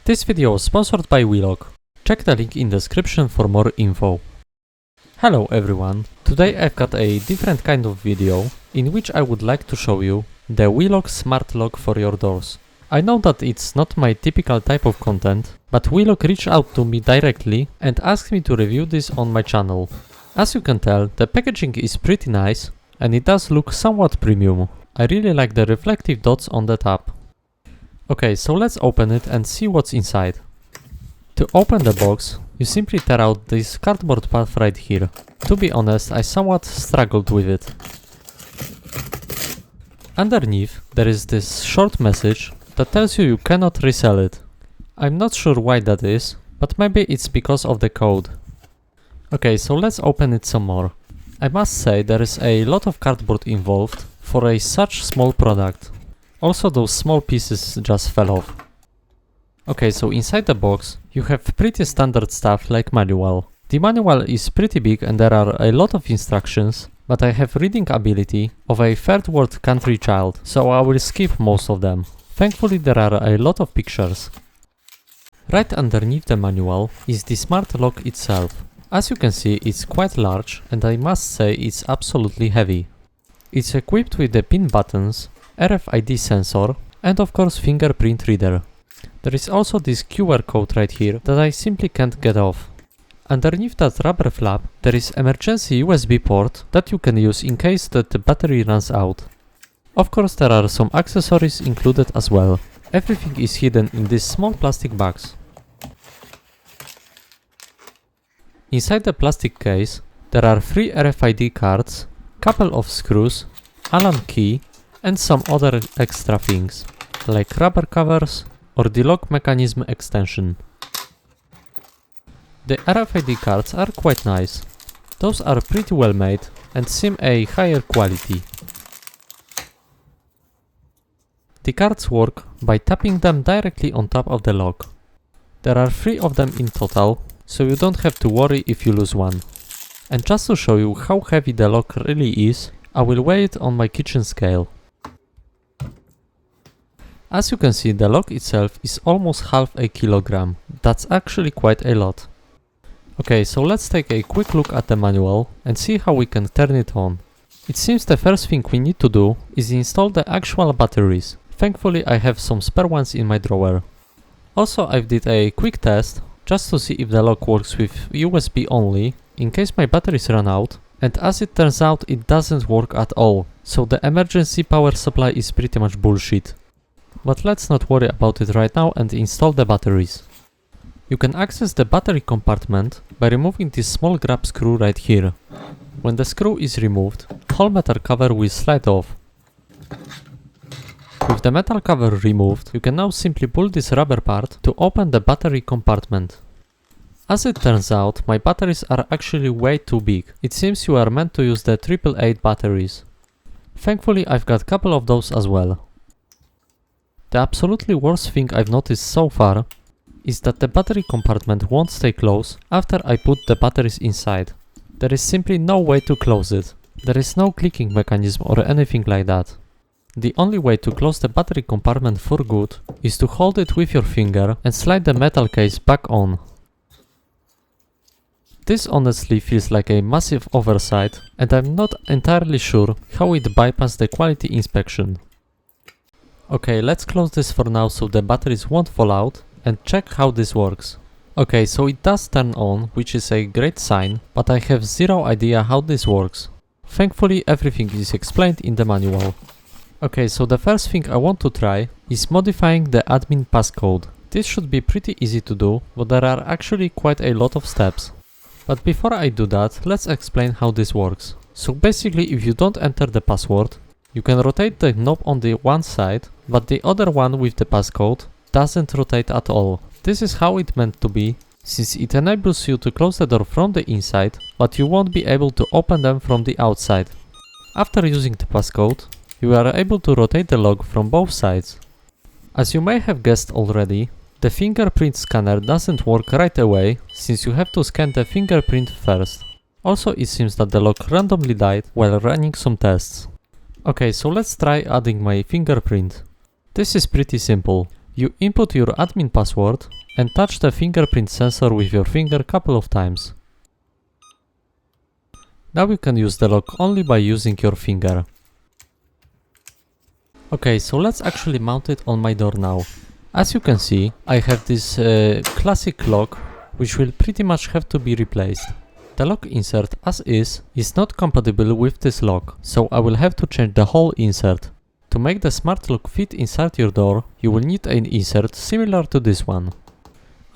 This video was sponsored by Welock. Check the link in description for more info. Hello everyone, today I've got a different kind of video in which I would like to show you the Welock smart lock for your doors. I know that it's not my typical type of content, but Welock reached out to me directly and asked me to review this on my channel. As you can tell, the packaging is pretty nice and it does look somewhat premium. I really like the reflective dots on the top. Okay, so let's open it and see what's inside. To open the box, you simply tear out this cardboard part right here. To be honest, I somewhat struggled with it. Underneath, there is this short message that tells you cannot resell it. I'm not sure why that is, but maybe it's because of the code. Okay, so let's open it some more. I must say there is a lot of cardboard involved for a such small product. Also, those small pieces just fell off. Okay, so inside the box you have pretty standard stuff like manual. The manual is pretty big and there are a lot of instructions, but I have reading ability of a third world country child, so I will skip most of them. Thankfully there are a lot of pictures. Right underneath the manual is the smart lock itself. As you can see, it's quite large and I must say it's absolutely heavy. It's equipped with the pin buttons, RFID sensor and of course fingerprint reader. There is also this QR code right here that I simply can't get off. Underneath that rubber flap there is emergency USB port that you can use in case that the battery runs out. Of course there are some accessories included as well. Everything is hidden in this small plastic box. Inside the plastic case there are 3 RFID cards, couple of screws, Allen key and some other extra things, like rubber covers or the lock mechanism extension. The RFID cards are quite nice. Those are pretty well made and seem a higher quality. The cards work by tapping them directly on top of the lock. There are 3 of them in total, so you don't have to worry if you lose one. And just to show you how heavy the lock really is, I will weigh it on my kitchen scale. As you can see, the lock itself is almost half a kilogram. That's actually quite a lot. Okay, so let's take a quick look at the manual and see how we can turn it on. It seems the first thing we need to do is install the actual batteries. Thankfully I have some spare ones in my drawer. Also I did a quick test just to see if the lock works with USB only in case my batteries run out, and as it turns out it doesn't work at all, so the emergency power supply is pretty much bullshit. But let's not worry about it right now and install the batteries. You can access the battery compartment by removing this small grab screw right here. When the screw is removed, the whole metal cover will slide off. With the metal cover removed, you can now simply pull this rubber part to open the battery compartment. As it turns out, my batteries are actually way too big. It seems you are meant to use the 888 batteries. Thankfully I've got a couple of those as well. The absolutely worst thing I've noticed so far is that the battery compartment won't stay closed after I put the batteries inside. There is simply no way to close it. There is no clicking mechanism or anything like that. The only way to close the battery compartment for good is to hold it with your finger and slide the metal case back on. This honestly feels like a massive oversight and I'm not entirely sure how it bypassed the quality inspection. Okay, let's close this for now so the batteries won't fall out and check how this works. Okay, so it does turn on, which is a great sign, but I have zero idea how this works. Thankfully everything is explained in the manual. Okay, so the first thing I want to try is modifying the admin passcode. This should be pretty easy to do, but there are actually quite a lot of steps. But before I do that, let's explain how this works. So basically if you don't enter the password, you can rotate the knob on the one side, but the other one with the passcode doesn't rotate at all. This is how it meant to be, since it enables you to close the door from the inside, but you won't be able to open them from the outside. After using the passcode, you are able to rotate the lock from both sides. As you may have guessed already, the fingerprint scanner doesn't work right away, since you have to scan the fingerprint first. Also it seems that the lock randomly died while running some tests. Okay, so let's try adding my fingerprint. This is pretty simple. You input your admin password and touch the fingerprint sensor with your finger a couple of times. Now you can use the lock only by using your finger. Okay, so let's actually mount it on my door now. As you can see, I have this classic lock, which will pretty much have to be replaced. The lock insert as is not compatible with this lock, so I will have to change the whole insert. To make the smart lock fit inside your door, you will need an insert similar to this one.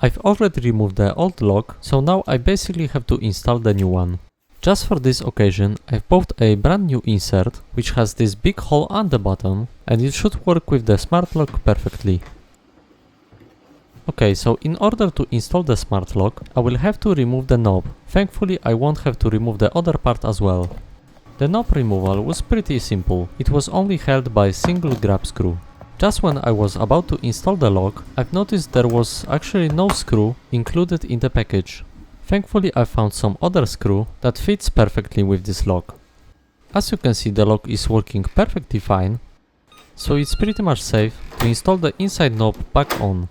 I've already removed the old lock, so now I basically have to install the new one. Just for this occasion, I've bought a brand new insert, which has this big hole on the bottom, and it should work with the smart lock perfectly. Okay, so in order to install the smart lock, I will have to remove the knob. Thankfully, I won't have to remove the other part as well. The knob removal was pretty simple. It was only held by a single grab screw. Just when I was about to install the lock, I've noticed there was actually no screw included in the package. Thankfully, I found some other screw that fits perfectly with this lock. As you can see, the lock is working perfectly fine, so it's pretty much safe to install the inside knob back on.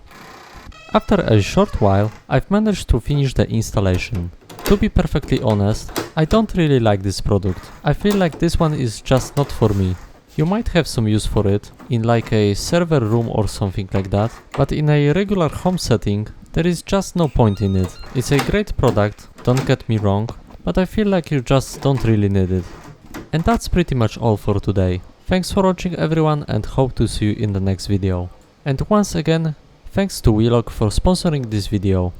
After a short while, I've managed to finish the installation. To be perfectly honest, I don't really like this product. I feel like this one is just not for me. You might have some use for it, in like a server room or something like that, but in a regular home setting, there is just no point in it. It's a great product, don't get me wrong, but I feel like you just don't really need it. And that's pretty much all for today. Thanks for watching everyone, and hope to see you in the next video. And once again, thanks to Welock for sponsoring this video.